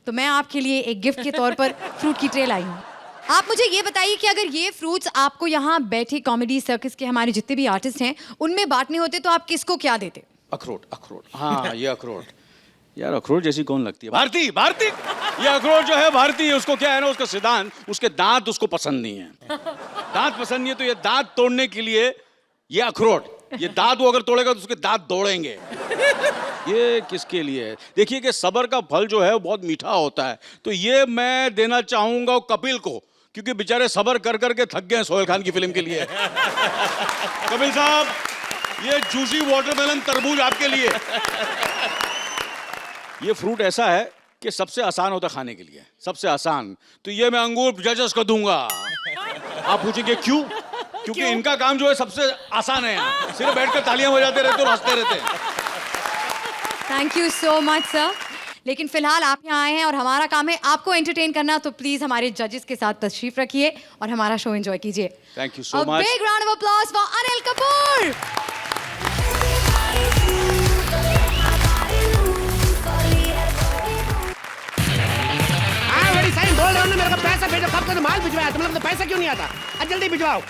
तो मैं आपके लिए एक गिफ्ट के तौर पर फ्रूट की ट्रे लाई हूँ। आप मुझे ये बताइए कि अगर ये फ्रूट्स आपको यहाँ बैठे कॉमेडी सर्कस के हमारे जितने भी आर्टिस्ट हैं उनमें बांटने होते तो आप किसको क्या देते? अखरोट, अखरोट, हाँ ये अखरोट। यार अखरोट जैसी कौन लगती है? भारती, भारती। ये अखरोट जो है भारती है, उसको क्या है ना, उसका सिद्धांत, उसके दांत उसको पसंद नहीं है। दांत पसंद नहीं है तो ये दांत तोड़ने के लिए ये अखरोट, ये दांत वो अगर तोड़ेगा तो उसके दांत दौड़ेंगे। ये किसके लिए है? देखिए कि सब्र का फल जो है वो बहुत मीठा होता है, तो ये मैं देना चाहूंगा कपिल को, क्योंकि बेचारे सब्र कर करके थक गए सोहेल खान की फिल्म के लिए। कपिल साहब, ये जूसी वाटरमेलन तरबूज आपके लिए। ये फ्रूट ऐसा है कि सबसे आसान होता है खाने के लिए, सबसे आसान, तो ये मैं अंगूर जजेस को दूंगा। आप पूछेंगे क्यों? क्योंकि इनका काम जो है सबसे आसान है, यहाँ सिर्फ बैठकर तालियां बजाते रहते और हंसते रहते। Thank you so much sir. लेकिन फिलहाल आप यहाँ आए हैं और हमारा काम है आपको एंटरटेन करना, तो प्लीज हमारे जजेस के साथ तशरीफ रखिए और हमारा शो एंजॉय कीजिए। Thank you so much. Big round of applause for Anil Kapoor. बड़ी साइन बोल रहा हूँ ना, मेरे को पैसा भेजो। कब तक माल भिजवाया तुम लोग, तो पैसा क्यों नहीं आता? आज जल्दी भिजवाओ।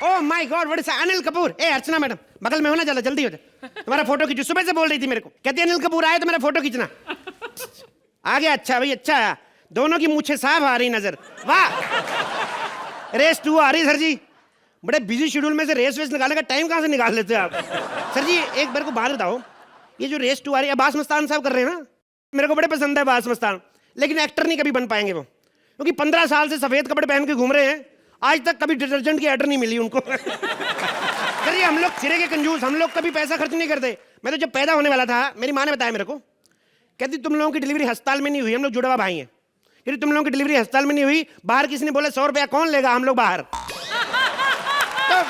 Oh my God, what is Anil Kapoor? ए अर्चना मैडम, बगल में हो ना, जरा जल्दी हो जा। तुम्हारा फोटो खींचो, सुबह से बोल रही थी मेरे को, कहती अनिल कपूर आए तो मेरा फोटो खींचना। आ गया, अच्छा भाई अच्छा है। दोनों की मूछें साफ आ रही नजर, वाह। रेस 2 आ रही सर जी। बड़े बिजी शेड्यूल में से रेस वेस निकालने का टाइम कहाँ से निकाल लेते हैं आप? सर जी एक बार को बात बताओ, ये जो रेस 2 आ रही है, अब्बास मस्तान साहब कर रहे हैं ना, मेरे को बड़े पसंद है अब्बास मस्तान, लेकिन एक्टर नहीं कभी बन पाएंगे वो, क्योंकि 15 साल से सफेद कपड़े पहन के घूम रहे हैं, आज तक कभी डिटर्जेंट की एडर नहीं मिली उनको। सर हम लोग सिरे के कंजूस, हम लोग कभी पैसा खर्च नहीं करते। मैं तो जब पैदा होने वाला था, मेरी माँ ने बताया मेरे को, कहती तुम लोगों की डिलीवरी अस्पताल में नहीं हुई, हम लोग जुड़वा भाई हैं, यदि तुम लोगों की डिलीवरी अस्पताल में नहीं हुई, बाहर किसी ने बोला 100 रुपया कौन लेगा, हम लोग बाहर। तो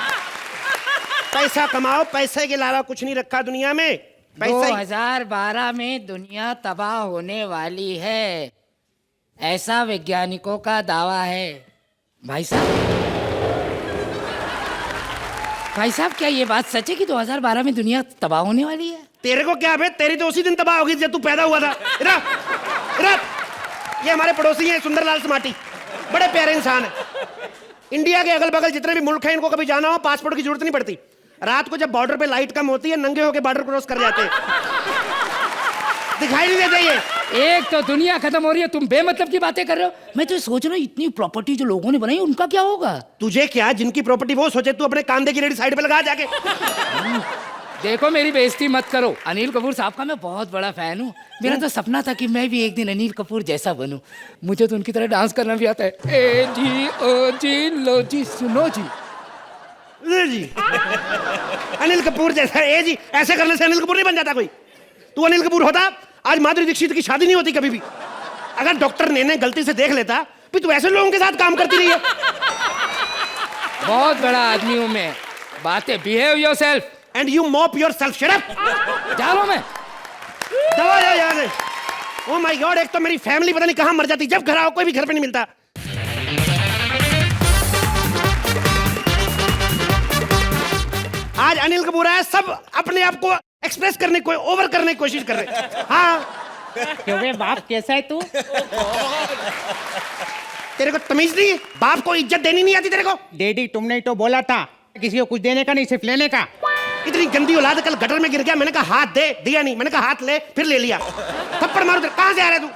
पैसा कमाओ, पैसे के अलावा कुछ नहीं रखा दुनिया में। 2012 में दुनिया तबाह होने वाली है, ऐसा वैज्ञानिकों का दावा है। भाई साहब क्या ये बात सच है कि 2012 में दुनिया तबाह होने वाली है? तेरे को क्या बे, तेरी तो उसी दिन तबाह होगी जब तू पैदा हुआ था। इरा, इरा, ये हमारे पड़ोसी हैं सुंदरलाल समाटी, बड़े प्यारे इंसान है। इंडिया के अगल बगल जितने भी मुल्क हैं, इनको कभी जाना हो पासपोर्ट की जरूरत नहीं पड़ती। रात को जब बॉर्डर पे लाइट कम होती है, नंगे होके बॉर्डर क्रॉस कर जाते हैं, दिखाई नहीं देते ये। एक तो दुनिया खत्म हो रही है, तुम बेमतलब की बातें कर रहे हो। मैं तो सोच रहा हूँ इतनी प्रॉपर्टी जो लोगों ने बनाई उनका क्या होगा? तुझे क्या, जिनकी प्रॉपर्टी वो सोचे, तू अपने कांधे की रेडी साइड पे लगा जाके। देखो मेरी बेइज्जती मत करो, अनिल कपूर साहब का मैं बहुत बड़ा फैन हूँ। मेरा तो सपना था कि मैं भी एक दिन अनिल कपूर जैसा बनूं। मुझे तो उनकी तरह डांस करना भी आता है। ए जी ओ जी लो जी सुनो जी। जी अनिल कपूर जैसा, ए जी ऐसे करने से अनिल कपूर नहीं बन जाता कोई। तू अनिल कपूर होता, आज माधुरी दीक्षित की शादी नहीं होती कभी भी। अगर डॉक्टर ने गलती से देख लेता, फिर तू ऐसे लोगों के साथ काम करती रही है। बहुत बड़ा आदमी हूँ मैं, बातें behave yourself and you mop yourself, shut up. जा लो मैं दवा यार। ओह माय गॉड, एक तो मेरी फैमिली पता नहीं कहाँ मर जाती, जब घर आओ कोई भी घर पे नहीं मिलता। आज अनिल कपूर है, सब अपने आप को एक्सप्रेस करने को, ओवर करने की कोशिश कर रहे हैं। हाँ क्यों बे बाप, कैसा है तू? तेरे को तमीज नहीं है? बाप को इज्जत देनी नहीं आती तेरे को? डैडी तुमने ही तो बोला था किसी को कुछ देने का नहीं, सिर्फ लेने का। इतनी गंदी औलाद, कल गटर में गिर गया, मैंने कहा हाथ दे, दिया नहीं, मैंने कहा हाथ ले, फिर ले लिया। थप्पड़ मारो। कहाँ से आ रहा है तू?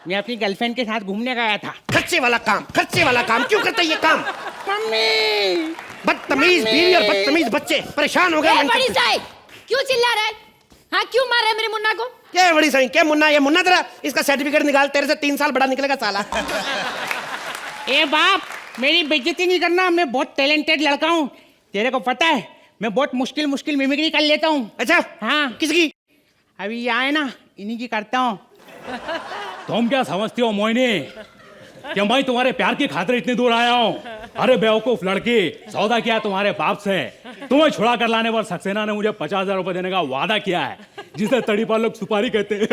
मैं अपनी गर्लफ्रेंड के साथ घूमने गया था। खर्चे वाला काम, खर्चे वाला काम क्यों करता है ये काम? मम्मी बदतमीज बीवी और बदतमीज बच्चे, परेशान हो गए। बड़ी साई, क्यों चिल्ला रहा है? हाँ क्यों मार रहा है मेरे मुन्ना को? क्या बड़ी साई, क्या मुन्ना? ये मुन्ना तेरा, इसका सर्टिफिकेट निकाल, तेरे से 3 साल बड़ा निकलेगा साला। ए बाप, मेरी बेइज्जती नहीं करना, मैं बहुत टैलेंटेड लड़का हूँ। तेरे को पता है मैं बहुत मुश्किल मिमिक्री कर लेता हूँ। अच्छा हाँ। किसकी? अभी ये आए ना, इन्हीं की करता हूँ। तुम क्या समझती हो मोइनी कि मैं तुम्हारे प्यार की खातिर इतनी दूर आया हूँ? अरे बेवकूफ लड़की, सौदा किया तुम्हारे बाप से। तुम्हें छुड़ा कर लाने पर सक्सेना ने मुझे 50,000 रुपए देने का वादा किया है, जिसे तड़ी पर लोग सुपारी कहते हैं।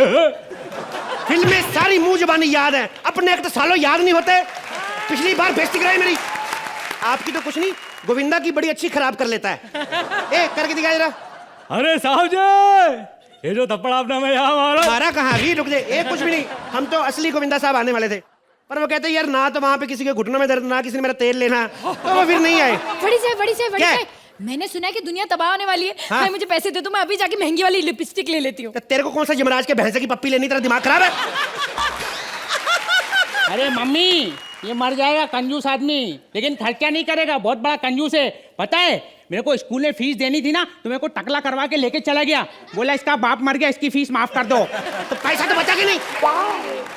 फिल्में सारी मुंह जुबानी याद है, अपने एक तो सालों याद नहीं होते। पिछली बार बेइज्जती कराई मेरी। आपकी तो कुछ नहीं, गोविंदा की बड़ी अच्छी खराब कर लेता है। ए करके दिखाई जरा। अरे साहब जी, ये जो थप्पड़ आपने हमें यहाँ मारा, मारा कहाँ? अभी रुक दे, एक कुछ भी नहीं। हम तो असली गोविंदा साहब आने वाले थे, पर वो कहते यार ना तो वहाँ पे किसी के घुटनों में दर्द, ना किसी ने मेरा तेल लेना, तो वो फिर नहीं आए। बड़ी साहब क्या है? मैंने सुना है कि दुनिया तबाह होने वाली है। हाँ? भाई मुझे पैसे दे दो, मैं अभी जाके महंगी वाली लिपस्टिक ले लेती हूँ। तो तेरे को कौन सा यमराज के भैंसे की पप्पी लेनी, तेरा दिमाग खराब है? अरे मम्मी, ये मर जाएगा कंजूस आदमी, लेकिन खर्चा नहीं करेगा, बहुत बड़ा कंजूस है। पता है मेरे को स्कूल में फीस देनी थी ना, तो मेरे को टकला करवा के लेके चला गया, बोला इसका बाप मर गया, इसकी फीस माफ कर दो। तो पैसा तो बचा के नहीं?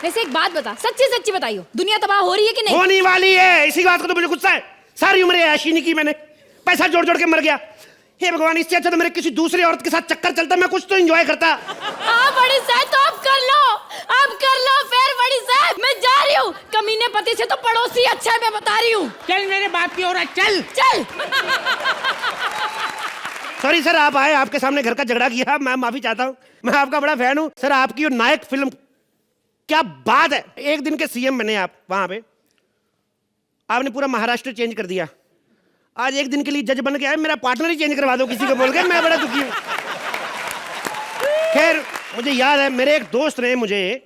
वैसे एक बात बता, सच्ची बताइयो, दुनिया तबाह हो रही है कि नहीं? होने वाली है, इसी बात को तो मुझे गुस्सा है। सारी उम्र ऐशी नहीं की मैंने, पैसा जोड़ जोड़ के मर गया। हे भगवान, इससे अच्छा तो मेरे किसी दूसरी औरत के साथ चक्कर चलता, मैं कुछ तो एंजॉय करता। हाँ बड़ी साहब, तो अब कर लो फिर बड़ी साहब, मैं जा रही हूँ। कमीने पति से तो पड़ोसी अच्छा है, मैं बता रही हूँ। चल मेरे बाप की औरत, चल। सॉरी सर, आप आए, आपके सामने घर का झगड़ा किया, मैं माफी चाहता हूँ। मैं आपका बड़ा फैन हूँ सर, आपकी वो नायक फिल्म, क्या बात है। एक दिन के सीएम बने आप, वहां पे आपने पूरा महाराष्ट्र चेंज कर दिया। आज एक दिन के लिए जज बन के आए, मेरा पार्टनर ही चेंज करवा दो किसी को बोल के, मैं बड़ा दुखी हूँ। खैर, मुझे याद है मेरे एक दोस्त ने मुझे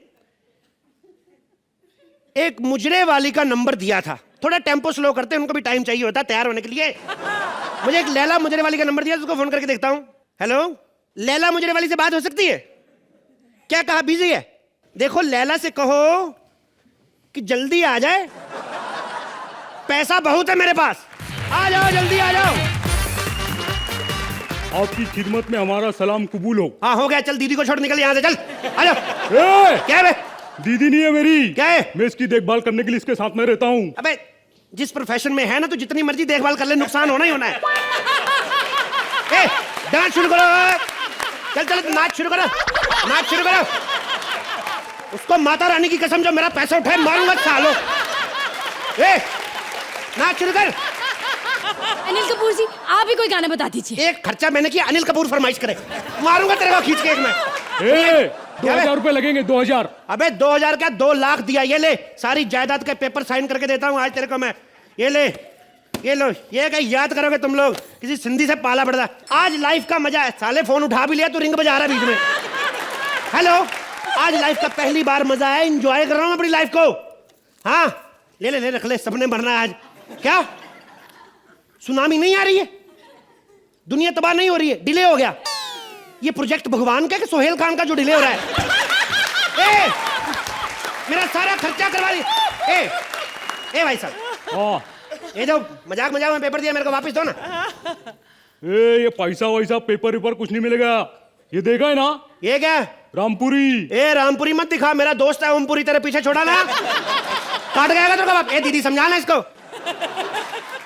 एक मुजरे वाली का नंबर दिया था। थोड़ा टेम्पो स्लो करते हैं, उनको भी टाइम चाहिए होता है तैयार होने के लिए। मुझे एक लैला मुजरे वाली का नंबर दिया, उसको फोन करके देखता हूं। हेलो, लैला मुजरे वाली से बात हो सकती है क्या? कहा बिजी है? देखो लैला से कहो कि जल्दी आ जाए, पैसा बहुत है मेरे पास, आ जाओ जल्दी आ जाओ। आपकी खिदमत में हमारा सलाम कबूल हो। हाँ हो गया, चल दीदी को छोड़ निकल यहाँ से, चल आ जाओ। ए, क्या है बे? दीदी नहीं है मेरी। क्या है? मैं इसकी देखभाल करने के लिए इसके साथ में रहता हूँ। अबे जिस प्रोफेशन में है ना, तो जितनी मर्जी देखभाल कर ले, नुकसान होना ही होना है। ए, डांस शुरू करो, चल चल नाच शुरू करो, नाच शुरू करो। उसको माता रानी की कसम, जो मेरा पैसा उठाए मारूंगा सालो। ए, नाच शुरू कर। अनिल कपूर जी, आप ही कोई गाना बता दीजिए। एक खर्चा मैंने किया, अनिल कपूर फरमाइश करे, मारूंगा तेरे को खींच के एक में। 2000 रुपए लगेंगे, 2000। अबे 2000 क्या, 2 लाख दिया। ये ले, सारी जायदाद के पेपर साइन करके देता हूँ आज तेरे को मैं। ये ले, ये लो, ये क्या याद करोगे तुम लोग, किसी सिंधी से पाला पड़ता। आज लाइफ का मजा है। साले फोन उठा भी लिया तो रिंग बजा रहा है बीच में। हेलो, आज लाइफ का पहली बार मजा है, एंजॉय कर रहा हूँ अपनी लाइफ को। हाँ ले ले ले, रख ले, सबने मरना है आज। क्या सुनामी नहीं आ रही है? दुनिया तबाह नहीं हो रही है? डिले हो गया। ये प्रोजेक्ट भगवान का कि सोहेल खान का जो डिले हो रहा है? ए, मेरा सारा खर्चा करवा दिया। ए भाई साहब, ये जो मजाक में पेपर दिया मेरे को वापस दो ना। ये पैसा वैसा पेपर वेपर कुछ नहीं मिलेगा। ये देखा है ना? ये क्या? रामपुरी। ए रामपुरी मत दिखा, मेरा दोस्त है ओमपुरी, तेरे पीछे छोड़ा ना, काट गया तो बाप। ए दीदी समझाना इसको।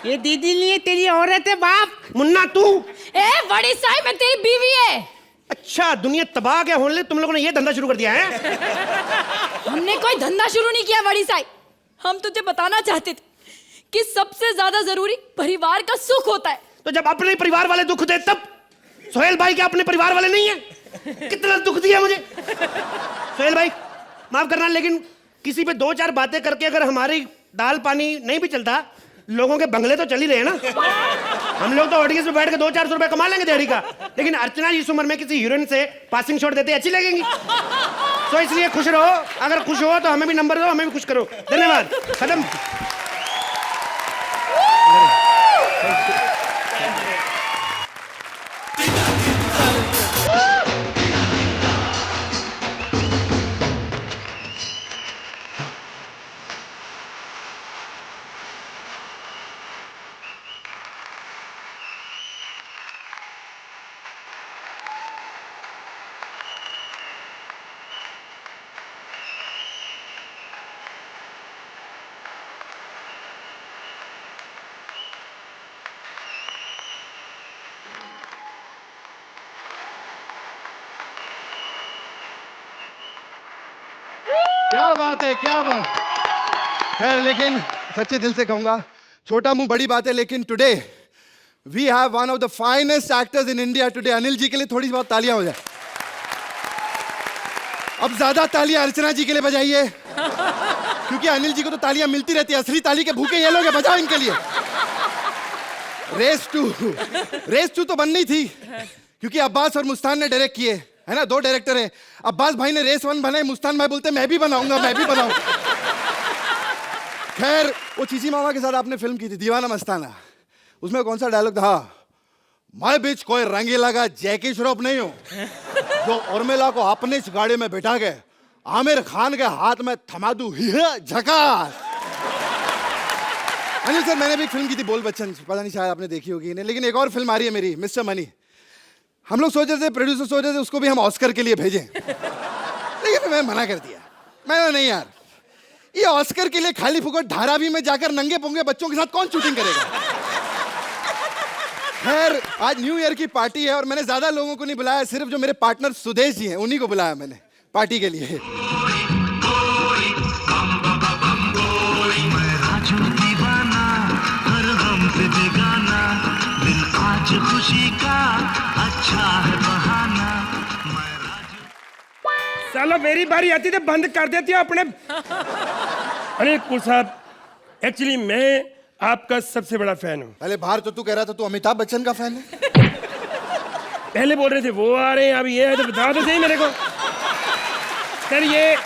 ये दीदी नहीं है, तेरी औरत है बाप। मुन्ना तू? ए बड़ी साहब, मैं तेरी बीवी है। अच्छा, दुनिया तबाह क्या होने, तुम लोगों ने ये धंधा शुरू कर दिया है? हमने कोई धंधा शुरू नहीं किया बड़ी साहब, हम तुझे बताना चाहते थे कि सबसे ज्यादा जरूरी परिवार का सुख होता है। तो जब अपने परिवार वाले दुख दे तब? सोहेल भाई क्या अपने परिवार वाले नहीं है? कितना दुख दिया मुझे सोहेल भाई, माफ करना, लेकिन किसी पे 2-4 बातें करके अगर हमारी दाल पानी नहीं भी चलता, लोगों के बंगले तो चल ही रहे हैं ना। हम लोग तो ऑडियंस में बैठ के 200-400 रुपए कमा लेंगे दिहाड़ी का, लेकिन अर्चना जी इस उम्र में किसी हीरोइन से पासिंग शॉट देते अच्छी लगेंगी। तो इसलिए खुश रहो, अगर खुश हो तो हमें भी नंबर दो, हमें भी खुश करो। धन्यवाद, खत्म। क्या बात है, क्या बात। खैर, लेकिन सच्चे दिल से कहूंगा, छोटा मुंह बड़ी बात है, लेकिन today we have one of the finest actors in India today. Anil ji के लिए थोड़ी बहुत तालियां हो जाए। अब ज्यादा तालियां अर्चना जी के लिए बजाइए, क्योंकि अनिल जी को तो तालियां मिलती रहती है। असली ताली के भूखे ये लोग हैं, बजाओ इनके लिए। रेस 2 तो बननी थी, क्योंकि अब्बास और मुस्तान ने डायरेक्ट किए, है ना, 2 डायरेक्टर हैं। अब्बास भाई ने रेस 1 बनाई, मुस्तान भाई बोलते मैं भी बनाऊंगा, मैं भी बनाऊंगा। खैर, वो चीची मामा के साथ आपने फिल्म की थी दीवाना मस्ताना, उसमें कौन सा डायलॉग था? मैं बीच कोई रंगीला का जैकी श्रॉफ नहीं हूं जो उर्मिला को अपनी गाड़ी में बिठा के आमिर खान के हाथ में थमा दूं। झकास। अनिल सर, मैंने भी एक फिल्म की थी बोल बच्चन, पता नहीं शायद आपने देखी होगी नहीं, लेकिन एक और फिल्म आ रही है मेरी, मिस्टर मनी। हम लोग सोच रहे थे, प्रोड्यूसर सोच रहे थे उसको भी हम ऑस्कर के लिए भेजें, लेकिन मैं मना कर दिया। मैंने नहीं यार, ये ऑस्कर के लिए खाली फुकट धारावी में जाकर नंगे पुंगे बच्चों के साथ कौन शूटिंग करेगा। खैर, आज न्यू ईयर की पार्टी है और मैंने ज्यादा लोगों को नहीं बुलाया, सिर्फ जो मेरे पार्टनर सुदेश जी हैं उन्हीं को बुलाया मैंने पार्टी के लिए। खुशी का अच्छा है बहाना। साला मेरी बारी आती तो बंद कर देती हो अपने। अनिल कपूर साहब, एक्चुअली मैं आपका सबसे बड़ा फैन हूँ। पहले बाहर तो तू कह रहा था तू अमिताभ बच्चन का फैन है। पहले बोल रहे थे वो आ रहे हैं, अब ये है, तो बता दो सही मेरे को। सर, ये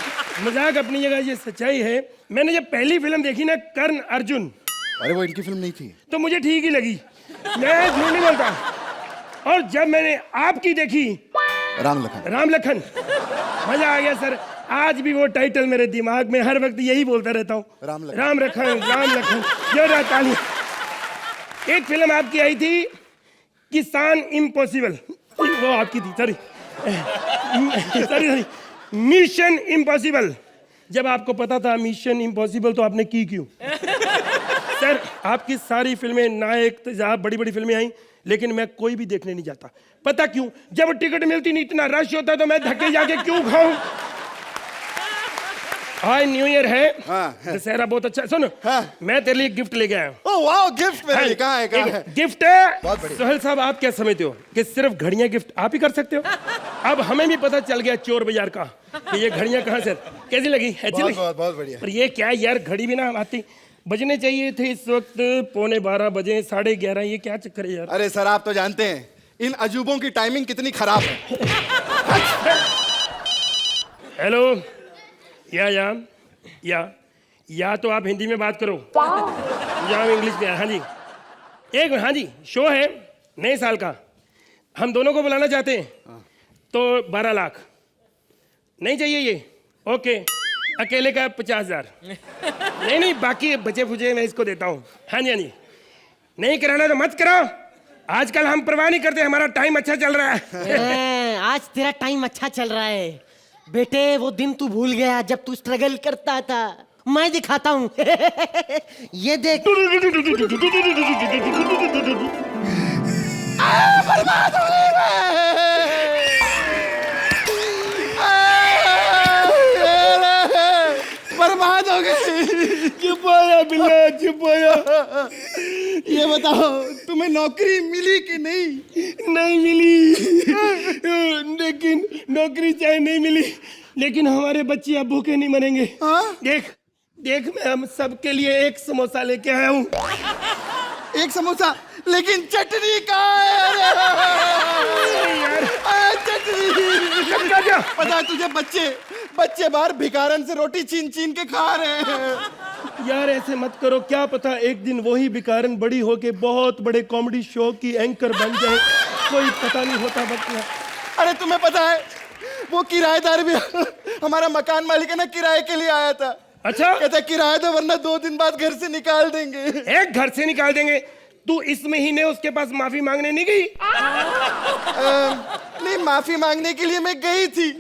मजाक अपनी जगह, ये सच्चाई है। मैंने जब पहली फिल्म देखी ना, कर्ण अर्जुन, अरे वो इनकी फिल्म नहीं थी, तो मुझे ठीक ही लगी, मैं झूठ नहीं बोलता। और जब मैंने आपकी देखी राम लखन, राम लखन, मजा आ गया सर। आज भी वो टाइटल मेरे दिमाग में, हर वक्त यही बोलता रहता हूँ, राम लखन। राम लखन, राम लखन। जोरदार ताली। एक फिल्म आपकी आई थी किसान इम्पॉसिबल, वो आपकी थी, सॉरी सॉरी, मिशन इम्पॉसिबल। जब आपको पता था मिशन इम्पॉसिबल तो आपने की क्यों? सर, आपकी सारी फिल्में नायक तेजाब बड़ी बड़ी फिल्में आई, लेकिन मैं कोई भी देखने नहीं जाता। पता क्यों? जब टिकट मिलती नहीं, इतना रश होता तो मैं धक्के जाके क्यों खाऊं? आज न्यू ईयर है, दशहरा बहुत अच्छा। सुन, मैं तेरे लिए गिफ्ट लेके आया हूँ। ओह वाह, गिफ्ट मेरे लिए कहाँ है? कहाँ है? गिफ्ट है। बहुत बढ़िया। सोहेल साहब, आप क्या समझते हो कि सिर्फ घड़ियां गिफ्ट आप ही कर सकते हो? अब हमें भी पता चल गया चोर बाजार का कि ये घड़ियां कहाँ से। कैसी लगी? अच्छी लगी? बहुत बढ़िया। पर ये क्या यार, घड़ी भी ना आती, बजने चाहिए थे इस वक्त 11:15 बजे, 11:30, ये क्या चक्कर है यार? अरे सर, आप तो जानते हैं इन अजूबों की टाइमिंग कितनी खराब है। हेलो, या तो आप हिंदी में बात करो या इंग्लिश में। हाँ जी, एक हाँ जी, शो है नए साल का, हम दोनों को बुलाना चाहते हैं, तो 12 लाख। नहीं चाहिए ये? ओके, अकेले का 50,000। नहीं, बाकी बचे फुचे मैं इसको देता हूँ। हाँ जी, नहीं कराना तो मत कराओ, आजकल हम परवाह नहीं करते, हमारा टाइम अच्छा चल रहा है। आज तेरा टाइम अच्छा चल रहा है बेटे, वो दिन तू भूल गया जब तू स्ट्रगल करता था। मैं दिखाता हूँ। ये देख। बर्बाद हो गई बर्बाद हो गई। चुप आया बिल्ला, चुप आया। ये बताओ, तुम्हें नौकरी मिली कि नहीं? नहीं मिली, लेकिन नौकरी चाहे नहीं मिली, लेकिन हमारे बच्चे अब भूखे नहीं मरेंगे। देख, मैं हम सबके लिए एक समोसा लेके आया हूँ। एक समोसा, लेकिन चटनी कहाँ है? यार, चटनी क्या? पता है तुझे, बच्चे बाहर भिखारन से रोटी छीन के खा रहे हैं। यार ऐसे मत करो, क्या पता एक दिन वही भिखारन बड़ी होके बहुत बड़े कॉमेडी शो की एंकर बन जाए, कोई पता नहीं होता बच्चा। अरे तुम्हें पता है, वो किराएदार भी हमारा मकान मालिक है ना, किराए के लिए आया था। अच्छा, कहता किराया दो वरना 2 दिन बाद घर से निकाल देंगे। एक घर से निकाल देंगे? तू इस महीने उसके पास माफी मांगने नहीं गई? नहीं, माफी मांगने के लिए मैं गई थी,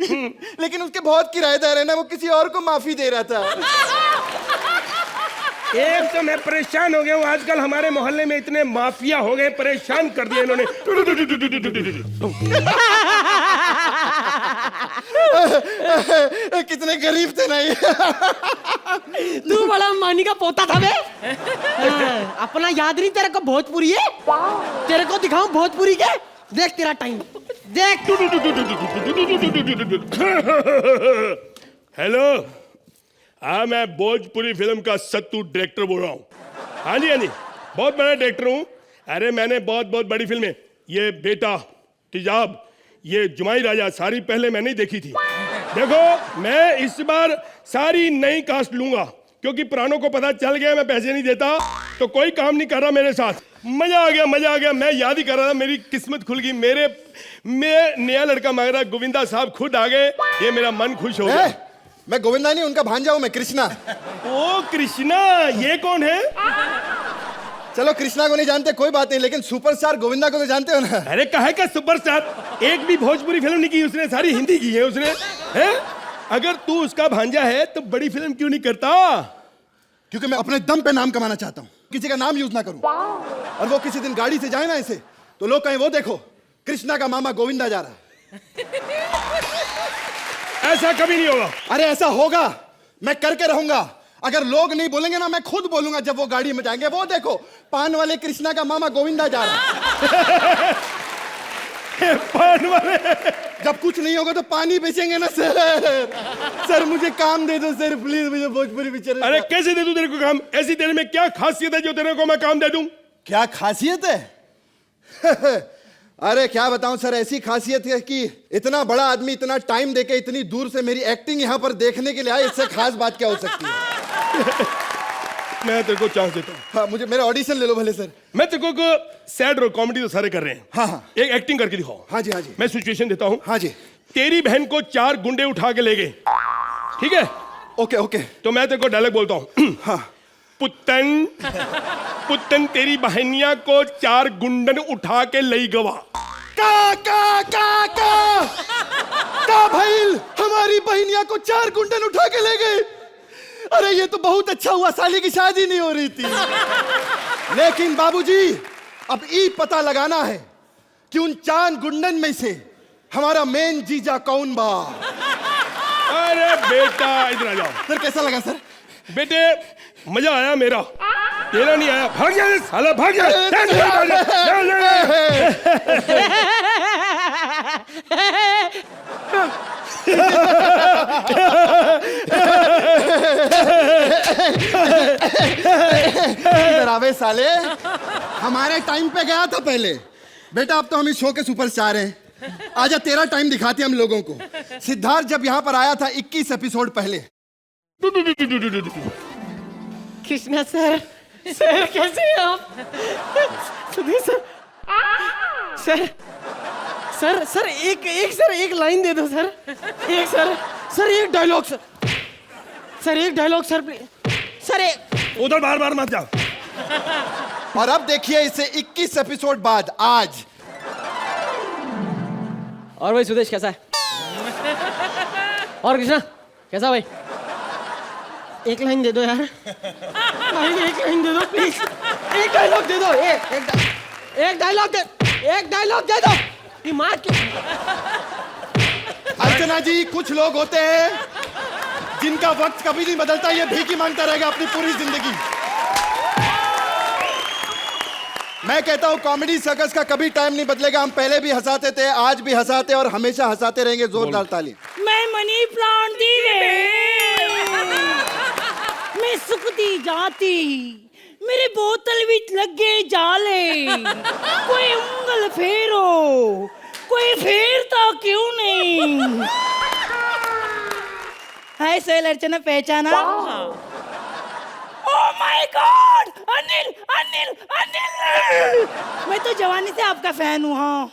लेकिन उसके बहुत किराएदार है ना, वो किसी और को माफी दे रहा था। एक तो मैं परेशान हो गया हूँ, आजकल हमारे मोहल्ले में इतने माफिया हो गए, परेशान कर दिया इन्होंने। कितने गरीब थे ना ये। तू बड़ा अंबानी का पोता था बे। अपना याद नहीं तेरे को भोजपुरी है? तेरे को दिखाऊं भोजपुरी के? देख तेरा टाइम देख। हेलो, हाँ मैं भोजपुरी फिल्म का सत्तू डायरेक्टर बोल रहा हूँ। हाँ जी, बहुत बड़ा डायरेक्टर हूँ। अरे मैंने बहुत बड़ी फिल्में, ये बेटा, तेजाब, ये जुमाई राजा सारी पहले मैंने ही देखी थी। देखो मैं इस बार सारी नई कास्ट लूंगा क्योंकि पुरानों को पता चल गया मैं पैसे नहीं देता तो कोई काम नहीं कर रहा मेरे साथ। मजा आ गया, मजा आ गया। मैं याद ही कर रहा था, मेरी किस्मत खुल गई। मैं नया लड़का मांग रहा, गोविंदा साहब खुद आ गए, ये मेरा मन खुश हो गया। मैं गोविंदा नहीं, उनका भांजा हूं मैं, कृष्णा। ओ कृष्णा, ये कौन है? चलो कृष्णा को नहीं जानते कोई बात नहीं, लेकिन सुपरस्टार गोविंदा को तो जानते हो ना। अरे कहे का सुपरस्टार, एक भी भोजपुरी फिल्म नहीं की उसने, सारी हिंदी की है उसने। है? अगर तू उसका भांजा है तो बड़ी फिल्म क्यों नहीं करता? क्योंकि मैं अपने दम पे नाम कमाना चाहता हूँ, किसी का नाम यूज ना करूं। और वो किसी दिन गाड़ी से जाए ना ऐसे तो लोग कहें वो देखो कृष्णा का मामा गोविंदा जा रहा है। ऐसा कभी नहीं होगा। अरे ऐसा होगा, मैं करके रहूंगा। अगर लोग नहीं बोलेंगे ना मैं खुद बोलूंगा जब वो गाड़ी में जाएंगे, वो देखो पान वाले कृष्णा का मामा गोविंदा जा रहा है। पान वाले जब कुछ नहीं होगा तो पानी बेचेंगे ना सर। सर मुझे काम दे दो सर प्लीज, मुझे भोजपुरी पिक्चर। अरे कैसे दे दूं तेरे को काम? ऐसी तेरे में क्या खासियत है जो तेरे को मैं काम दे दूं? क्या खासियत है? अरे क्या बताऊं सर, ऐसी खासियत है कि इतना बड़ा आदमी इतना टाइम देके इतनी दूर से मेरी एक्टिंग यहाँ पर देखने के लिए आए, इससे खास बात क्या हो सकती है? मैं तेरे को चांस देता हूँ। हाँ मुझे मेरा ऑडिशन ले लो भले सर। मैं तेरे को सैड रोल कॉमेडी तो सारे कर रहे हैं। हाँ हाँ एक एक्टिंग करके दिखाओ। हाँ जी हाँ जी। मैं सिचुएशन देता हूँ। हाँ जी। तेरी बहन को 4 गुंडे उठा के ले गए, ठीक है? Okay okay. तो मैं तेरे को डायलॉग बोलता हूँ। हाँ। पुत्तन तेरी बहनिया को 4 गुंडन उठा के ले गवा। का भइल हमारी बहनिया को 4 गुंडन उठा के ले गए। अरे ये तो बहुत अच्छा हुआ, साली की शादी नहीं हो रही थी। लेकिन बाबूजी अब ई पता लगाना है कि उन 4 गुंडन में से हमारा मेन जीजा कौन बा। अरे बेटा इधर आ जाओ। सर कैसा लगा सर? बेटे मजा आया मेरा, तेरा नहीं आया। भाग जा साला, भाग जा। डरावे साले, हमारे टाइम पे गया था पहले। बेटा अब तो हम इस शो के सुपरस्टार हैं। आजा तेरा टाइम दिखाते हम लोगों को। सिद्धार्थ जब यहाँ पर आया था 21 एपिसोड पहले। कृष्णा सर, सर कैसे हैं आप? Sudhir sir, sir sir sir एक लाइन दे दो सर। एक सर एक डायलॉग सर एक डायलॉग सर प्लीज सर। उधर बार मत जा। और अब देखिए इसे 21 एपिसोड बाद आज। और भाई सुदेश कैसा है? और कृष्णा कैसा भाई? एक लाइन दे दो यार भाई, एक लाइन दे दो प्लीज। एक डायलॉग दे दो, एक डायलॉग दे दो। दिमाग के अर्चना जी, कुछ लोग होते हैं जिनका वक्त कभी नहीं बदलता, ये भीख ही मांगता रहेगा अपनी पूरी जिंदगी। मैं कहता हूँ कॉमेडी सर्कस का कभी टाइम नहीं बदलेगा। हम पहले भी हंसाते थे, आज भी हंसाते और हमेशा हंसाते रहेंगे। जोरदार ताली। मैं मनी प्लांट दी वे, मैं सुखती जाती, मेरी बोतल विच लगे जाले, कोई उंगल फेरो, कोई फेरता क्यों नहीं? हाय सोहेल अर्चना, पहचाना? ओह माय गॉड, अनिल अनिल अनिल! मैं तो जवानी से आपका फैन हूँ। हाँ,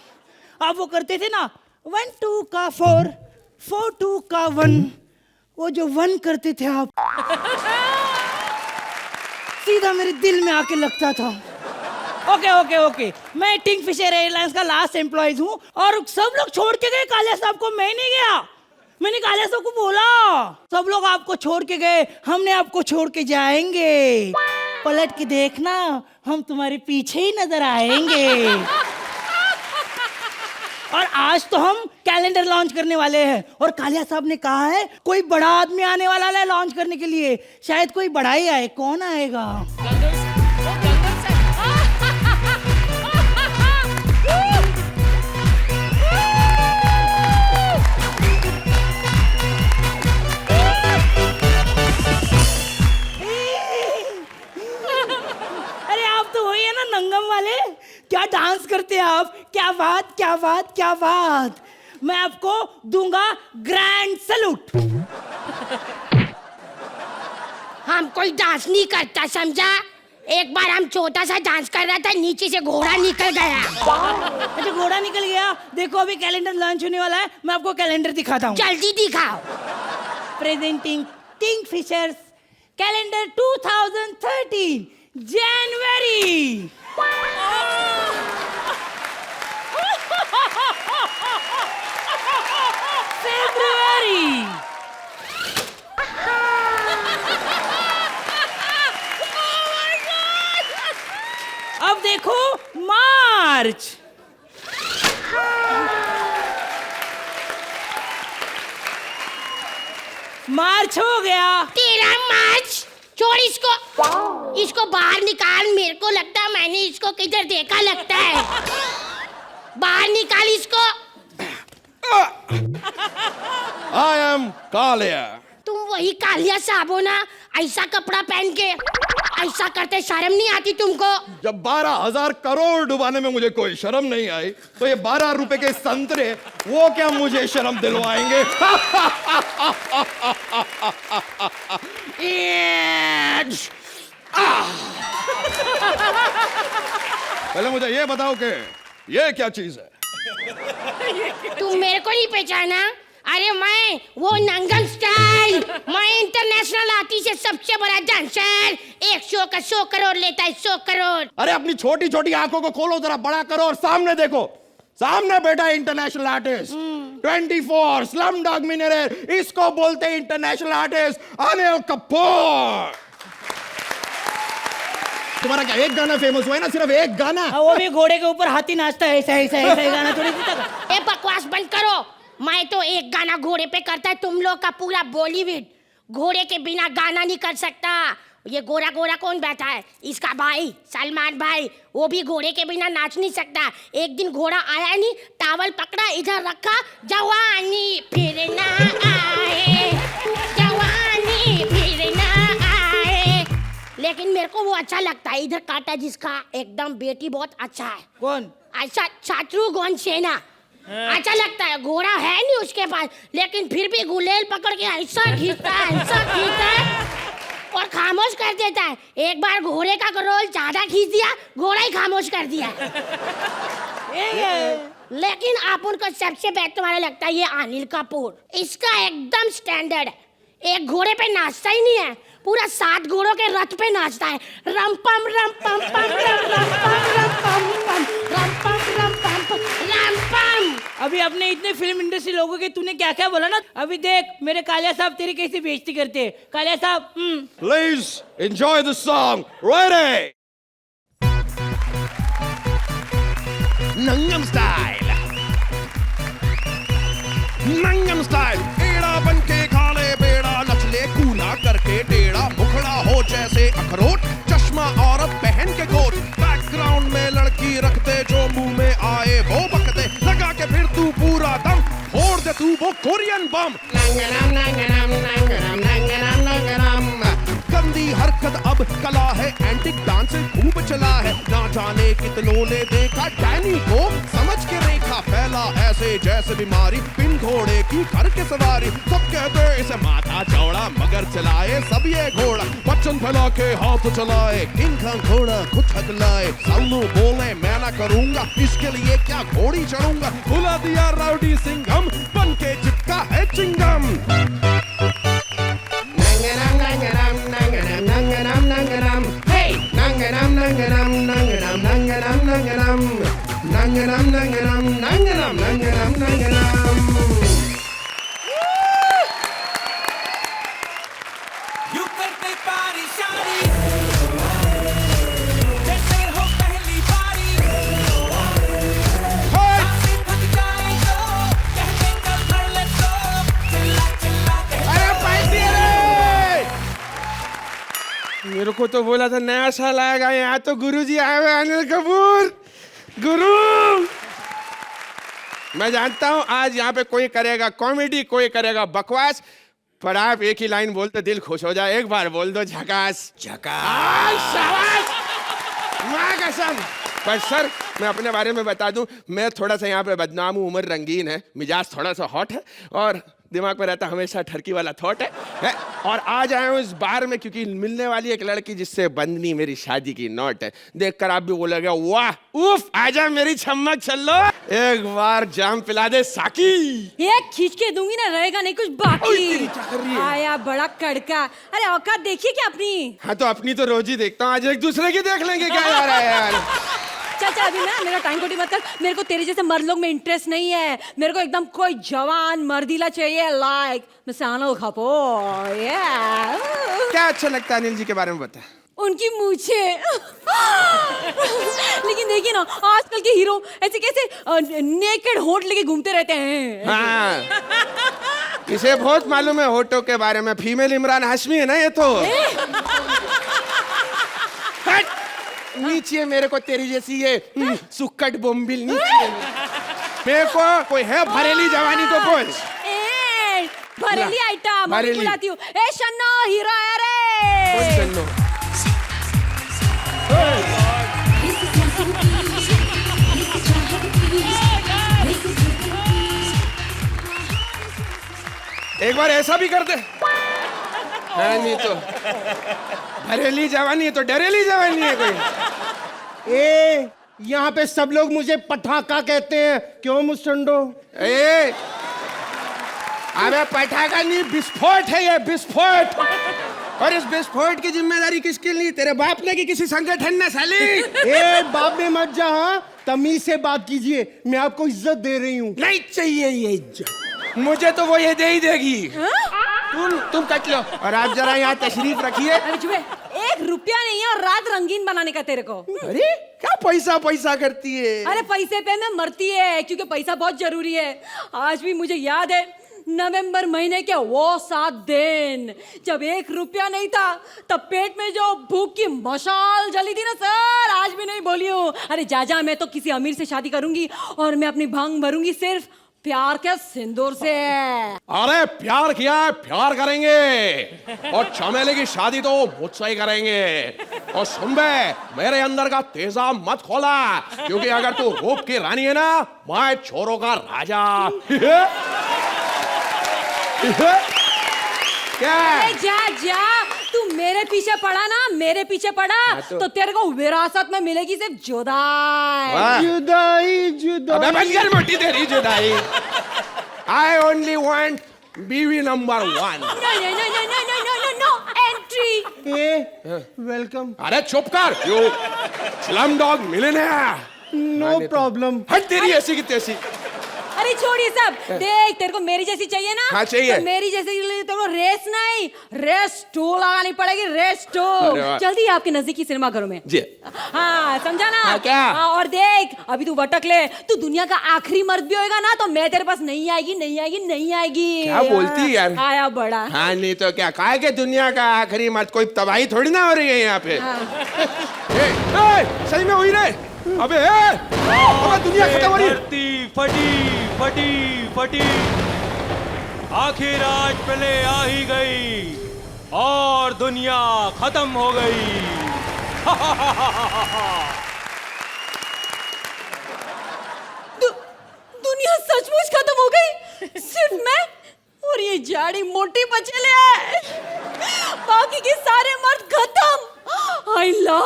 आप वो करते थे ना 1 2 का 4 4 2 का 1, वो जो 1 करते थे आप, सीधा मेरे दिल में आके लगता था। ओके, मैं किंगफिशर एयरलाइंस का लास्ट एम्प्लॉइज हूँ और सब लोग छोड़ के गए कालिया साहब को, मैं नहीं गया। मैंने कालिया साहब को बोला सब लोग आपको छोड़ के गए, हमने आपको छोड़ के जाएंगे, पलट के देखना हम तुम्हारे पीछे ही नजर आएंगे। और आज तो हम कैलेंडर लॉन्च करने वाले हैं और कालिया साहब ने कहा है कोई बड़ा आदमी आने वाला है लॉन्च करने के लिए। शायद कोई बड़ा ही आए, कौन आएगा? अरे आप तो क्या डांस करते हैं आप, क्या बात। मैं आपको दूंगा ग्रैंड सैल्यूट। हम कोई डांस नहीं करता, समझा? एक बार हम छोटा सा डांस कर रहा था, नीचे से घोड़ा निकल गया। अच्छा, घोड़ा निकल गया। देखो अभी कैलेंडर लॉन्च होने वाला है, मैं आपको कैलेंडर दिखाता हूँ। जल्दी दिखाओ। प्रेजेंटिंग किंगफिशर्स कैलेंडर 2013 जनवरी। फेब्रुअरी। अब देखो मार्च। मार्च हो गया। 13 मार्च। छोड़ इसको बाहर निकाल। मेरे को लगता है मैंने इसको किधर देखा लगता है। बाहर निकाल इसको। I am Kalia. तुम वही कालिया साहब हो ना? ऐसा कपड़ा पहन के ऐसा करते शर्म नहीं आती तुमको? जब 12,000 करोड़ डुबाने में मुझे कोई शर्म नहीं आई, तो ये 12 रुपए के संतरे वो क्या मुझे शर्म दिलवाएंगे? पहले मुझे ये बताओ कि ये क्या चीज है? तुम मेरे को नहीं पहचाना? अरे मैं वो नंगम स्टाइल, मैं इंटरनेशनल आर्टिस्ट से सबसे बड़ा डांसर। एक शो का 100 करोड़ लेता है, 100 करोड़। अरे अपनी छोटी छोटी आंखों को खोलो, जरा बड़ा करो और सामने देखो। सामने बैठा इंटरनेशनल आर्टिस्ट 24 स्लमडॉग मिलियनेयर, इसको बोलते हैं इंटरनेशनल आर्टिस्ट अनिल कपूर। तुम्हारा क्या एक गाना फेमस हुआ है ना? सिर्फ एक गाना। वो भी घोड़े के ऊपर हाथी नाचता है, ऐसा ऐसा ऐसा गाना थोड़ी सी। ए बकवास बंद करो। मैं तो एक गाना घोड़े पे करता है, तुम लोग का पूरा बॉलीवुड घोड़े के बिना गाना नहीं कर सकता। ये गोरा गोरा कौन बैठा है? इसका भाई सलमान भाई, वो भी घोड़े के बिना नाच नहीं सकता। एक दिन घोड़ा आया नहीं, टावल पकड़ा, इधर रखा, जवानी फिर ना आए, जवानी फिर ना आए। लेकिन मेरे को वो अच्छा लगता है, इधर काटा जिसका एकदम बेटी बहुत अच्छा है। कौन? अच्छा, शत्रुघ्न सिन्हा अच्छा लगता है। घोड़ा है नहीं उसके पास, लेकिन फिर भी गुलेल पकड़ के ऐसा खींचता है और खामोश कर देता है। एक बार घोड़े का रोल ज्यादा खींच दिया, घोड़ा ही खामोश कर दिया। लेकिन आप उनको सबसे बेस्ट तुम्हारा लगता है ये अनिल कपूर। इसका एकदम स्टैंडर्ड है। एक घोड़े पे नाचता ही नहीं है, पूरा 7 घोड़ों के रथ पे नाचता है। रम-पम रम-पम पम रम-पम रम-पम पम रम-पम रम-पम पम रम-पम। अभी अपने इतने फिल्म इंडस्ट्री लोगों के तूने क्या क्या बोला ना। अभी देख मेरे कालिया साहब तेरी कैसी बेइज्जती करते हैं। कालिया साहब please enjoy the song. Ready? नंगम स्टाइल, नंगम स्टाइल। एड़ा बन के खा ले बेड़ा, नचले कूना करके टेढ़ा, मुखड़ा हो जैसे अखरोट, चश्मा औरत पहन के कोट, बैकग्राउंड में लड़की रख दे, जो मुंह में आए वो बक दे, लगा के फिर तू पूरा दम फोड़ दे तू वो कोरियन बम। नंगनम नंगनम नंगनम नंगनम नंगनम। गंदी हरकत अब कला है, एंटिक डांस खूब चला है, ना जाने कितनों ने देखा डैनी को समझ के रेखा, फैला ऐसे जैसे बीमारी, बिन घोड़े की करके सवारी। सब कहते इसे माथा चौड़ा, मगर चलाए सब ये घोड़ा, बच्चन फैला के हाथ चलाए, किंग खान घोड़ा खुद हकलाए, सालू बोले मैं ना करूंगा, इसके लिए क्या घोड़ी चढ़ूंगा, बुला दिया राउडी सिंघम, बन के चिपका है Chingam. Nanganam nanganam nanganam nanganam nanganam. Hey! Nanganam nanganam nanganam nanganam nanganam. Nanganam nanganam nanganam nanganam nanganam. You करते पारी शादी, जैसे हो पहली बारी। Hey! थक जाए तो कहते चल कर ले तो, चिल्ला चिल्ला कहते। अरे पैसे रे! मेरे को तो बोला था नया साल आएगा, यहाँ तो गुरुजी आए हुए अनिल कपूर। गुरु, मैं जानता हूँ आज यहाँ पे कोई करेगा कॉमेडी, कोई करेगा बकवास, पर आप एक ही लाइन बोलते दिल खुश हो जाए। एक बार बोल दो झकास। झकास। शाबाश, माँ कसम। पर सर मैं अपने बारे में बता दूं, मैं थोड़ा सा यहाँ पे बदनाम हूँ, उम्र रंगीन है, मिजाज थोड़ा सा हॉट है और दिमाग में रहता हमेशा ठरकी वाला थॉट है? और आज आया हूँ इस बार में क्योंकि मिलने वाली एक लड़की जिससे बंधनी मेरी शादी की नोट है। देखकर आप भी बोलोगे वाह उफ, आजा मेरी छम्मक चलो, एक बार जाम पिला दे साकी। एक खींच के दूंगी ना, रहेगा नहीं कुछ बाकी। आया बड़ा कड़का। अरे औकात देखिए क्या अपनी? हाँ तो अपनी तो रोज ही देखता हूँ, आज एक दूसरे की देख लेंगे क्या जा रहा है यार। चाचा अभी ना मेरा टाइम कोटी मत कर, मेरे को तेरे जैसे मर्द लोग में इंटरेस्ट नहीं है, मेरे को एकदम कोई जवान मर्दीला चाहिए, लाइक मिस्टर अनिल कपूर। क्या अच्छा लगता है अनिल जी के बारे में बता? उनकी मूछे। लेकिन देखिए ना आजकल के हीरो ऐसे कैसे नेकेड होंठ लेके घूमते रहते हैं। हाँ। इसे बहुत मालूम है होठों के बारे में, फीमेल इमरान हाशमी है ना ये तो। नीचे मेरे को तेरी जैसी ये सुक्कट बोम्बिल नीचे मेरे को कोई है भरेली जवानी तो बोल। भरेली आइटम मैं बुलाती हूँ। ए शन्नो हीरो है रे। कौन शन्नो? एक बार ऐसा भी कर दे। हाँ नहीं तो भरेली जवानी है तो डरेली जवानी है कोई। ए यहाँ पे सब लोग मुझे पटाखा कहते हैं, क्यों मुस्टंडो? ए अबे पटाखा नहीं, विस्फोट है ये, विस्फोट। और इस विस्फोट की जिम्मेदारी किसके लिए? तेरे बाप ने कि किसी संगठन ने साली? ए बाप में मत जा, हाँ तमीज से बात कीजिए, मैं आपको इज्जत दे रही हूँ। नहीं चाहिए ये इज्जत, मुझे तो वो ये दे ही देगी। तुम कट लो और आप जरा यहाँ तशरीफ रखिए। एक रुपया नहीं है और रात रंगीन बनाने का तेरे को। अरे क्या पैसा पैसा करती है? अरे पैसे पे मैं मरती है क्योंकि पैसा बहुत जरूरी है। आज भी मुझे याद है नवंबर महीने के वो 7 दिन जब 1 रुपया नहीं था, तब पेट में जो भूख की मशाल जली थी ना सर, आज भी नहीं भूली हूँ। अरे जा मैं तो किसी अमीर से शादी करूंगी और मैं अपनी भांग भरूंगी सिर्फ प्यार के सिंदूर से। अरे प्यार किया है, प्यार करेंगे और चमेली की शादी तो मुझसे ही करेंगे। और सुन बे, मेरे अंदर का तेजा मत खोला क्योंकि अगर तू रूप की रानी है ना, मैं चोरों का राजा। क्या? जा तू मेरे पीछे पड़ा ना, मेरे पीछे पड़ा तो तेरे को विरासत में मिलेगी सिर्फ जुदाई। जुदाई जुदाई। अबे बंद कर मोटी तेरी जुदाई। I only want बीवी नंबर 1। No entry। वेलकम। अरे चुप कर, क्यों? Slumdog millionaire. No problem. हट तेरी ऐसी की तैसी। अरे छोड़िए सब, देख तेरे को मेरी जैसी चाहिए ना? हाँ चाहिए। तो मेरी जैसे के लिए तेरे को रेस नहीं, रेस 2 लगानी पड़ेगी, रेस 2। जल्दी आपके नजदीकी सिनेमा घरों में जी। हाँ समझा ना? हाँ, क्या? हाँ, और देख अभी तू भटक ले, तू दुनिया का आखिरी मर्द भी होएगा ना तो मैं तेरे पास नहीं आएगी। क्या बोलती है यार? आया बड़ा। हाँ नहीं तो क्या, काहे के दुनिया का आखिरी मर्द? कोई तबाही थोड़ी ना हो रही है यहाँ पे। सही में हुई रे? अबे दुनिया खत्म हो रही है। फटी आखिर आज पहले आ ही गई और दुनिया खत्म हो गई। दुनिया सचमुच खत्म हो गई, सिर्फ मैं और ये जाड़ी मोटी बचेले हैं, बाकी के सारे मर्द खत्म। हाय ला,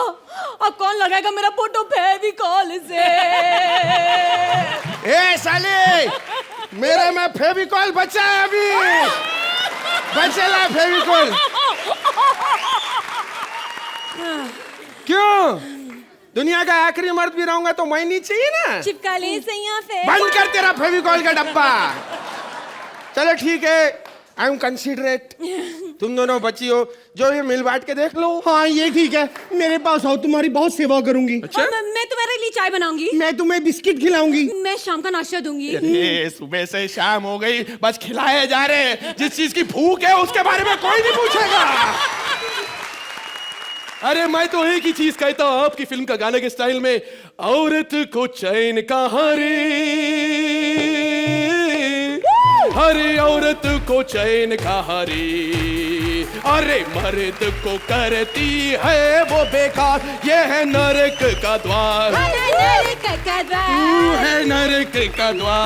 अब कौन लगाएगा मेरा फोटो फेविकॉल से? ए साले, मेरे में फेविकॉल बचा है अभी, बचेला फेविकॉल। क्यों? दुनिया का आखिरी मर्द भी रहूंगा तो मैं नहीं चाहिए ना? चिपका ले सही यहाँ पे। बंद कर तेरा फेविकॉल का डब्बा। चलो ठीक है, आई एम कंसिडरेट। तुम दोनों बची हो, जो ये मिल बांट के देख लो। हाँ ये ठीक है, मेरे पास आओ, तुम्हारी बहुत सेवा करूंगी। अच्छा? मैं तुम्हारे लिए चाय बनाऊंगी। मैं तुम्हें बिस्किट खिलाऊंगी। मैं शाम का नाश्ता दूंगी। अरे सुबह से शाम हो गई, बस खिलाए जा रहे। जिस चीज की भूख है उसके बारे में कोई नहीं पूछेगा। अरे मैं तो एक ही चीज कहता हूँ आपकी फिल्म का गाने के स्टाइल में, औरत को चैन कहाँ रे, हरे औरत को चैन कहाँ रे, अरे मर्द को करती है वो बेकार, ये है नरक का द्वार, तू है नरक का द्वार।